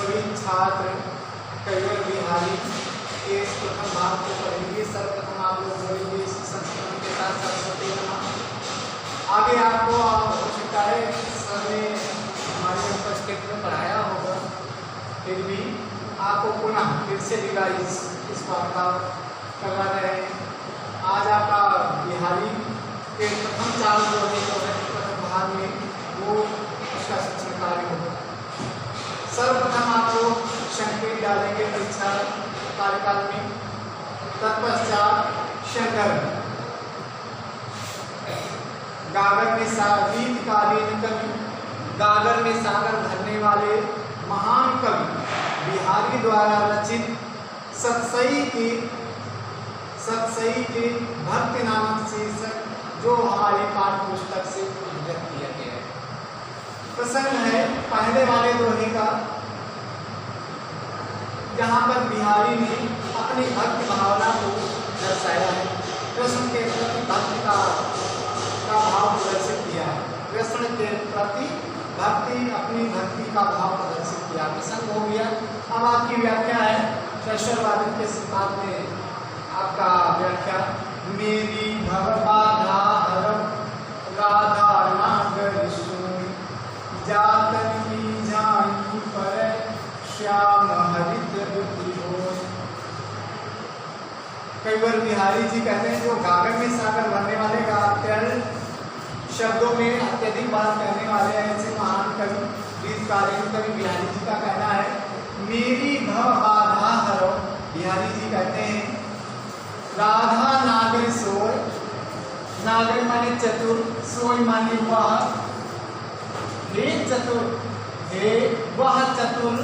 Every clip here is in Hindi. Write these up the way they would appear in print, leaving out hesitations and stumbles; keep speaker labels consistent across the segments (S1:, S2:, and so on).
S1: सभी छात्र कैवल बिहारी के प्रथम भाग को पढ़ेंगे। सर्वप्रथम आप लोग बोलेंगे इसी संस्करण के साथ सरस्वती नमः। आगे आपको हो सकता है सर ने हमारे उपस्थित में पढ़ाया होगा, फिर भी आपको पुनः फिर से रिवाइज इस बात का करवा रहे हैं। आज आपका बिहारी के प्रथम 4 दोहे जो है प्रथम भाग में वो उसका शिक्षण कार्य होगा। सर्वप्रथम आप लोग संकेत डालेंगे परीक्षा कार्यकाल में। तत्पश्चात शंकर गागर में गीतकालीन कवि, गागर में सागर भरने वाले महान कवि बिहारी द्वारा रचित सतसई के भक्ति नामक शीर्षक जो हमारी पाठ्य पुस्तक से उद्धृत किया गया है। प्रसंग है पहले वाले दोहे का, जहाँ पर बिहारी ने अपनी भक्ति भावना को दर्शाया है। कृष्ण के प्रति भक्ति का भाव प्रदर्शित किया है। कृष्ण के प्रति अपनी भक्ति का भाव प्रदर्शित किया। प्रसंग हो गया। अब आपकी व्याख्या है शैशववादी के सिद्धांत में आपका व्याख्या। मेरी भवबाधा हरम राधा नागर सुनी, जातन की जानी पर श्याम हरित बुद्धि हो। कैवल बिहारी जी कहते हैं जो गागर में सागर भरने वाले का शब्दों में अत्यधिक बात कहने वाले हैं, ऐसे महान कवि गीतकालीन कवि बिहारी जी का कहना है मेरी भवबाधा हरो। बिहारी जी कहते हैं राधा नागर सोय, नागर माने चतुर, सोय माने वह, हे चतुर, हे वह चतुर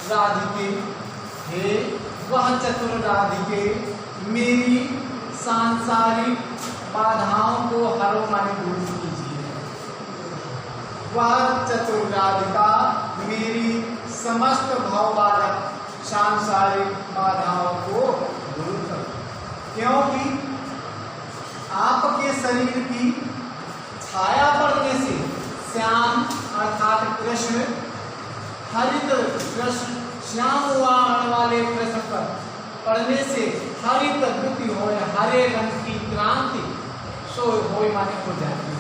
S1: राधिके, हे वह चतुर राधिके मेरी सांसारिक बाधाओं को हरो माने दूर कीजिए। वह चतुर राधिका मेरी समस्त भाव बाधा सांसारिक बाधाओं को दूर करो, क्योंकि आपके शरीर की छाया पड़ने से श्याम अर्थात कृष्ण, हरित कृष्ण, श्याम वर्ण वाले कृष्ण पर पड़ने से हरित बुद्धि हो, हरे रंग की क्रांति सो हो माने हो जाती है।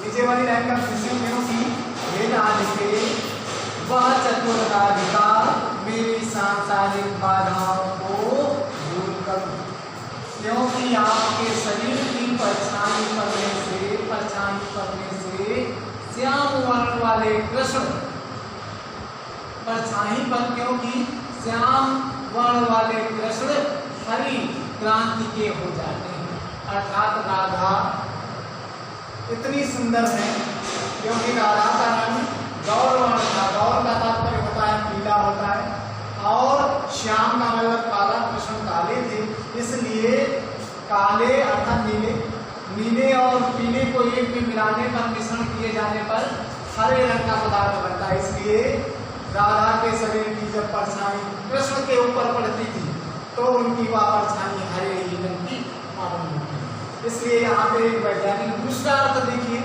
S1: नीचे वाली लाइन का विषय क्योंकि हे राधिके वह चतुर राधिका मेरी सांसारिक बाधाओं को दूर करो, क्योंकि आपके शरीर की परछाई पड़ने से श्याम वर्ण वाले कृष्ण परछाई पर, क्योंकि श्याम वर्ण वाले कृष्ण हरि क्रांति के हो जाते हैं। अर्थात राधा इतनी सुंदर है क्योंकि राधा का रंग गौर वर्ण था। गौर का तात्पर्य होता है पीला होता है, और श्याम का मतलब काला, कृष्ण काले थे, इसलिए काले अर्थात नीले और पीले को एक में मिलाने पर, मिश्रण किए जाने पर हरे रंग का पदार्थ बनता है। इसलिए राधा के शरीर की जब परछाई कृष्ण के ऊपर पड़ती थी तो उनकी वह परछाई हरे ही रंग की मालूम होती है। इसलिए यहाँ पे एक वैज्ञानिक दूसरा अर्थ देखिए,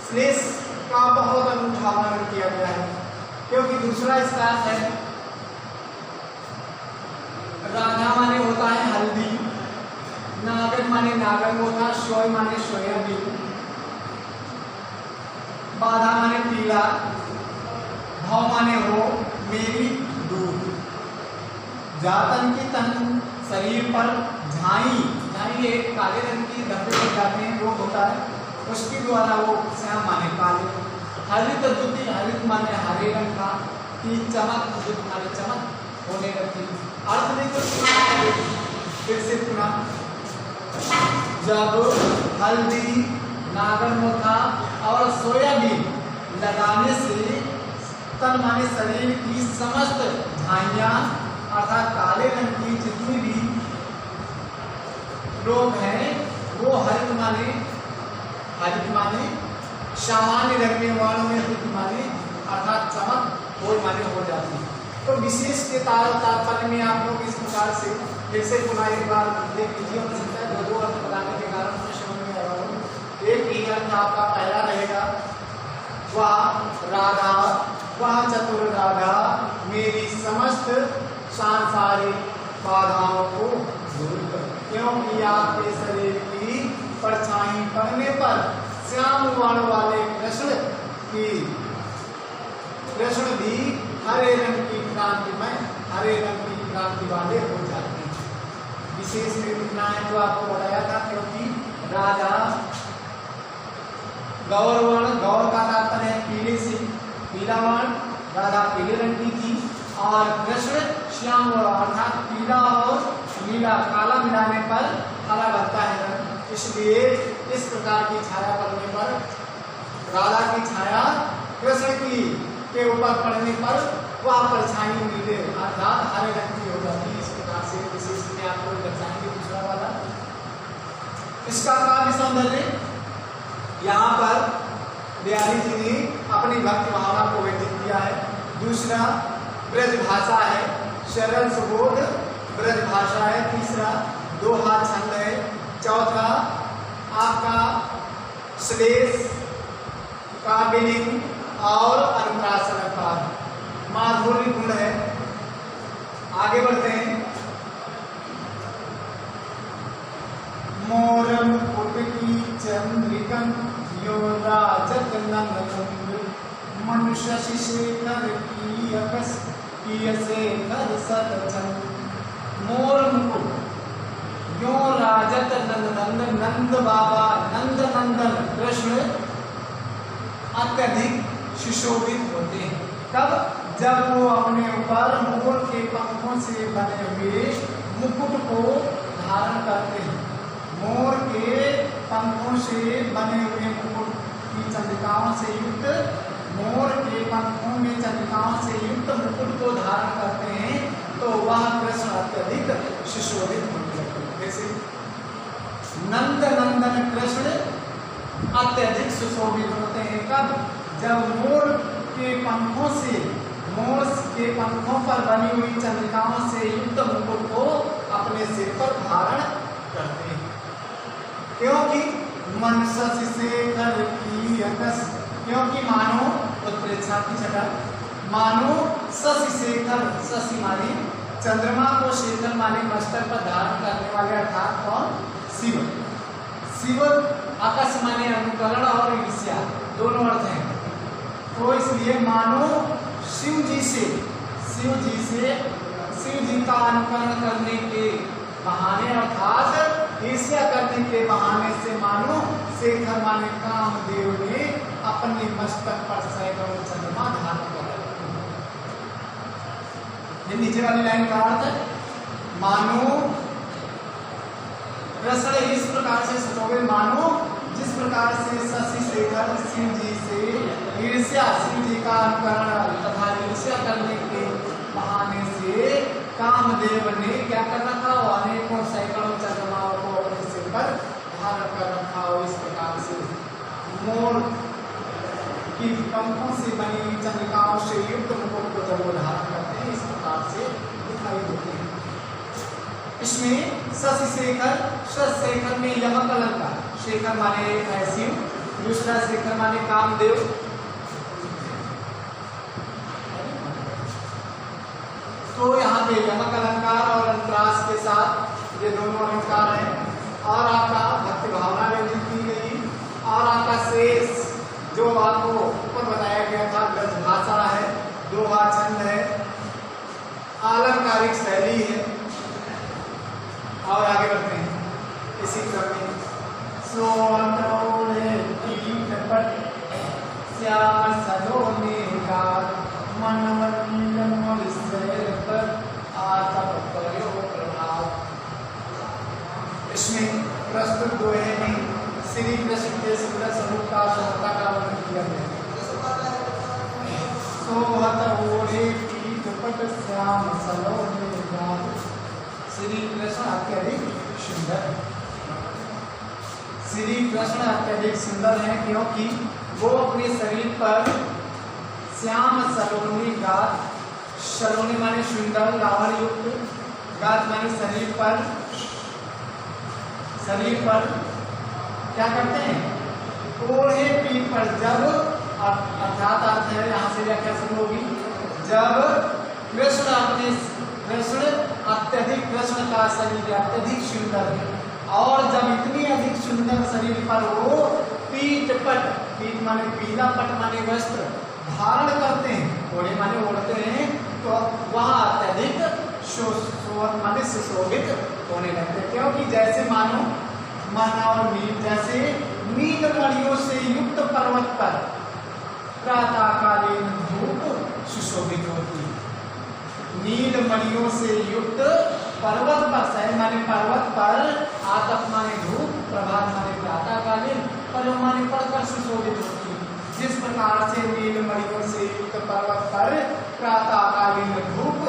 S1: श्लेष का बहुत अनूठा वर्णन किया गया है, क्योंकि दूसरा इसका अर्थ है राधा माने होता है हल्दी, नागर माने नागर होता, सोय माने सोयाबीन, बाधा माने पीला, भाव माने हो मेरी दूध, जातन की तन शरीर पर झाई एक काले रंग की धब्बे बन जाते हैं, रोग होता है, उसके द्वारा वो श्याम माने काले, हरित बुद्धि, हरित माने हरे रंग का, की चमक, बुद्ध माने चमक होने लगती। अर्थ नहीं तो फिर से पुनः, जब हल्दी, नागर मोथा और सोयाबीन लगाने से तन माने शरीर की समस्त झाइयां अर्थात काले रंग की जितनी भी रोग हैं वो हरित माने सामान्य रंग में, वर्ण में हरित माने अर्थात चमक और माने हो जाती है। तो विशेष के तात्पर्य में आप लोग इस प्रकार से फिर से पुनः एक बार देख लीजिए। हो सकता है दो अर्थ बताने के कारण समझ में आएगा। एक ही अर्थ आपका पहला रहेगा राधा, वह चतुर राधा मेरी समस्त सांसारिक बाधाओं को दूर कर, क्योंकि आपके शरीर की परछाई पड़ने पर श्याम वर्ण वाले कृष्ण भी हरे रंग की क्रांति में हरे रंग की क्रांति वाले हो जाते हैं। विशेष लिखना है जो आपको बताया था, क्योंकि राधा गौर वर्ण, गौर का तात्पर्य है पीले से, पीला वर्ण, राधा पीले रंग की थी और कृष्ण श्याम वर्ण अर्थात पीला और नीला काला मिलाने पर हरा बनता है रंग। इसलिए इस प्रकार की छाया पड़ने पर राधा की छाया कृष्ण की के ऊपर पड़ने पर वह परछाई नीले अर्थात हरे रंग की हो जाती है। इस प्रकार से विशेष में आपको बताएंगे दूसरा वाला। इसका काव्य सौंदर्य यहाँ पर बिहारी जी ने अपनी भक्ति भावना को व्यक्त किया है। दूसरा ब्रज भाषा है, सरल सुबोध ब्रज भाषा है। तीसरा दोहा छंद है। चौथा आपका श्लेष काव्यलिंग और अनुप्रास अलंकार माधुर्य गुण है। आगे बढ़ते हैं। मोर मुकुट की चंद्रिकं यो राजत नंद मनुष्य शेखर की अकस शेखर सतचंद। मोर मुकुट यो राजत नंद, नंद बाबा नंद नंदन कृष्ण अत्यधिक सुशोभित होते हैं। कब? जब वो अपने ऊपर मोर के पंखों से बने हुए मुकुट को धारण करते हैं। मोर के पंखों से बने हुए मुकुट की चंद्रिकाओं से युक्त, मोर के पंखों में चंद्रिकाओं से युक्त मुकुट को धारण करते हैं तो वह कृष्ण अत्यधिक सुशोभित होते हैं। जैसे नंद नंदन कृष्ण अत्यधिक सुशोभित होते हैं। कब? जब मोर के पंखों पर बनी हुई चंद्रिकाओं से युक्त मुकुट को अपने सिर पर धारण करते हैं। क्योंकि मनसा शेखर की अकस, क्योंकि मानो उत्प्रेक्षा की छटा, मानो शशि शेखर, शशि माने चंद्रमा को, शेखर माने मस्तक पर धारण करने वाले अर्थात कौन? शिव। शिव आकाश माने अनुकरण और ईर्ष्या दोनों अर्थ हैं। तो इसलिए मानो शिव जी का अनुकरण करने के बहाने अर्थात ईर्ष्या करने के बहाने से मानो शेखर माने कामदेव ने अपने मस्तक पर सैकड़ों चंद्रमा धारण कर रखा। ये नीचे वाली लाइन का अर्थ है, मानो कृष्ण इस प्रकार से सुशोभित, मानो जिस प्रकार से शशि शेखर शिव जी से ईर्ष्या, शिव जी का अनुकरण तथा ईर्ष्या करने के बहाने से कामदेव ने क्या कर रखा हो, अनेकों सैकड़ों चंद्रमाओं को अपने सिर पर धारण कर रखा हो। इस प्रकार से मोर की पंखों से बनी हुई चंद्रिकाओं से युक्त मुकुट को जब वो धारण करते हैं इस प्रकार से दिखाई देते हैं। इसमें शशि शेखर में यमक अलंकार, शेखर माने शिव, दूसरा शेखर माने कामदेव। तो यहाँ पे यमक अलंकार और अंतरास के साथ ये दोनों अलंकार हैं और आपका भक्ति भावना व्यक्त की गई और आपका शेष जो आपको ऊपर बताया गया था ब्रज भाषा है, दोहा छंद है, अलंकारिक शैली है। और आगे बढ़ते हैं इसी क्रम में। सोने पीठ पर श्याम सलोने का मनमंडल मलिस्तर पर आतप करो प्रभाव। इसमें प्रस्तुत दोहे में श्री कृष्ण के सुंदर स्वरूप का सुंदरता का वर्णन किया गया। सोहत ओढ़े पीठ पर श्याम सलोने का, श्री कृष्ण अत्यधिक सुंदर, श्री कृष्ण अत्यधिक सुंदर है क्योंकि वो अपने शरीर पर श्याम सलोनी गात, सलोनी माने सुंदर लावण्य युक्त, गात माने शरीर पर क्या करते हैं? ओढ़े पीठ पर, जब अर्थात अर्थ है, यहाँ से व्याख्या शुरू होगी। जब कृष्ण अत्यधिक, कृष्ण का शरीर अत्यधिक सुंदर है और जब इतनी अधिक सुंदर शरीर पर वो पीठ माने पीला पट माने वस्त्र धारण करते हैं, ओढ़े माने ओढ़ते हैं, तो वह अत्यधिक माने सुशोभित होने लगते हैं। क्योंकि जैसे मानो और जैसे नीलमणियों से युक्त पर्वत पर प्रातःकालीन धूप सुशोभित होती है। नीलमणियों से युक्त पर्वत पर, माने पर्वत पर आतप माने धूप, प्रभात माने प्रातःकालीन, पर्व माने पड़कर सुशोभित होती है। जिस प्रकार से नीलमणियों से युक्त पर्वत पर प्रातःकालीन धूप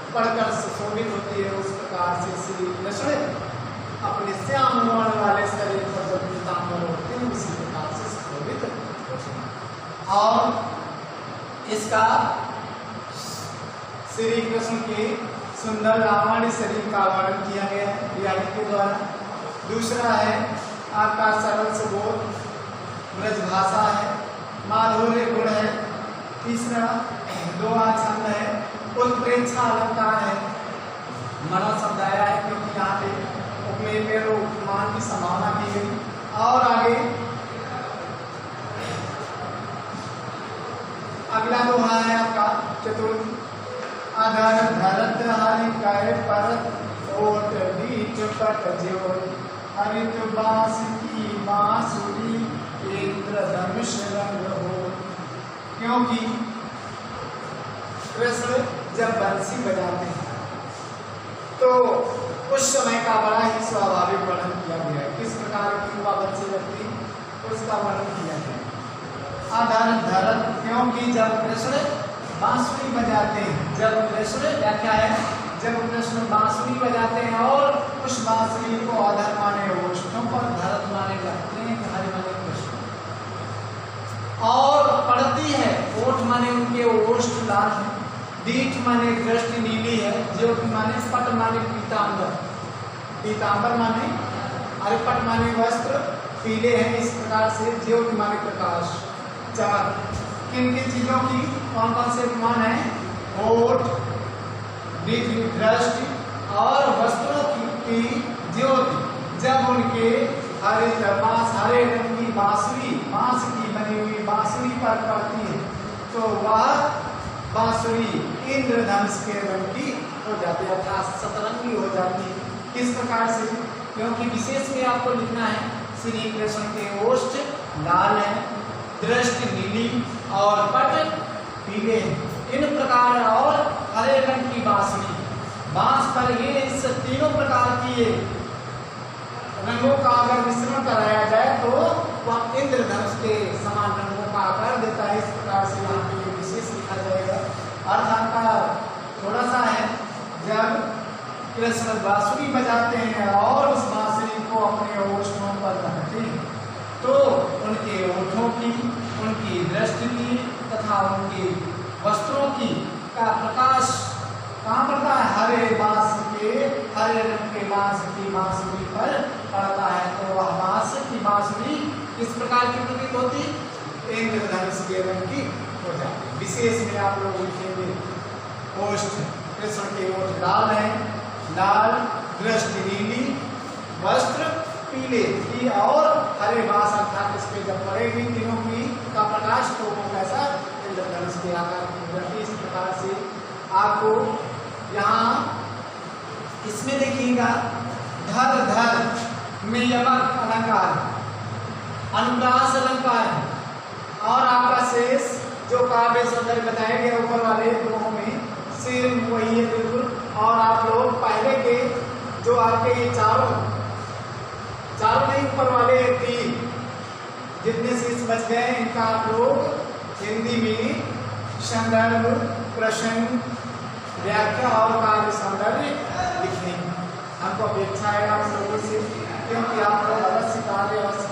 S1: पड़कर सुशोभित होती है, उस प्रकार से श्री कृष्ण अपने श्याम वर्ण वाले शरीर पर जब पीतांबर होते हैं, उसी प्रकार से सुशोभित होते हैं। और इसका श्री कृष्ण के सुंदर लावण्य शरीर का वर्णन किया गया है रियायत के द्वारा। दूसरा है आपका सरल सुबोध ब्रज भाषा है, माधुर्य गुण है। तीसरा दोहा छंद है, उत्प्रेक्षा अलंकार है। मनो शब्द आया है क्योंकि यहाँ पे उपमेय में उपमान की संभावना की गई। और आगे अगला दोहा है आपका चतुर्थ, आधार धरत हरि काय परत ओट बीच पट ज्योत, हरित बांस की बांसुरी इंद्रधनुष रंग हो। क्योंकि कृष्ण जब बंसी बजाते हैं तो उस समय का बड़ा ही स्वाभाविक वर्णन किया गया है। किस प्रकार की वह बंसी लगती उसका वर्णन किया गया है। आधार धरत, क्योंकि जब कृष्ण बांसुरी बजाते हैं, जब कृष्ण व्याख्या है, जब कृष्ण बांसुरी बजाते हैं और उस बांसुरी को अधर माने ओष्ठों पर, धरत माने लगते हैं, हरि माने कृष्ण, और पड़ती है, ओठ माने उनके ओष्ठ लाल है, दीठ माने दृष्टि नीली है, ज्योत माने पट माने पीतांबर, पीतांबर माने अरे पट माने वस्त्र पीले हैं। इस प्रकार से ज्योत माने प्रकाश, चमक। किन किन चीजों की कौन कौन से उपमान है? ओठ, दृष्टि और वस्त्रों की ज्योति। जब उनके हरे रंग की बांसुरी, बांस की बनी हुई बांसुरी पर पड़ती है तो वह बांसुरी इंद्रधनुष के रंग की हो जाती है, अर्थात सतरंगी हो जाती है। किस प्रकार से? क्योंकि विशेष में आपको लिखना है श्री कृष्ण के ओष्ठ लाल है, दृष्टि नीली और पट पीले हैं। इन प्रकार और हरे रंग की बांसुरी, बांस पर ये इस तीनों प्रकार की रंगों का अगर मिश्रण कराया जाए तो वह इंद्रधनुष के समान रंगों का आकार देता है। इस प्रकार से यहाँ पे विशेष लिखा जाएगा। अर्थ आपका थोड़ा सा है, जब कृष्ण बांसुरी बजाते हैं और उस बांसुरी को अपने ओष्ठों पर रखते हैं तो उनके ओठों की, उनकी दृष्टि की तथा उनके वस्त्रों की का प्रकाश कहाँ पड़ता है? हरे बांस के, हरे रंग के बांस की बांसुरी पर पड़ता है। तो वह बांस की बांसुरी किस प्रकार की प्रतीत होती? इंद्रधनुष के रंग की हो जाती है। विशेष में आप लोग लिखेंगे ओष्ठ, कृष्ण के ओठ लाल है, लाल, दृष्टि नीली, वस्त्र पीले की और हरे बांस, अर्थात इस पे जब पड़ेगी तीनों की का प्रकाश तो वो कैसा? इंद्रधनुष के आकार की। इस प्रकार से आपको यहाँ इसमें देखिएगा धर धर में यमक अलंकार, अनुप्रास अलंकार और आपका शेष जो काव्य सौंदर्य बताए गए ऊपर वाले दोनों में सेम वही है बिल्कुल। और आप लोग पहले के जो आपके ये चारों नहीं ऊपर वाले तीन जितने शेष बच गए इनका आप लोग हिंदी में संदर्भ, प्रसंग, व्याख्या और काव्य सौंदर्य लिखने। हमको अपेक्षा है आप लोगों से, क्योंकि आप लोग अवश्य कार्य अवश्य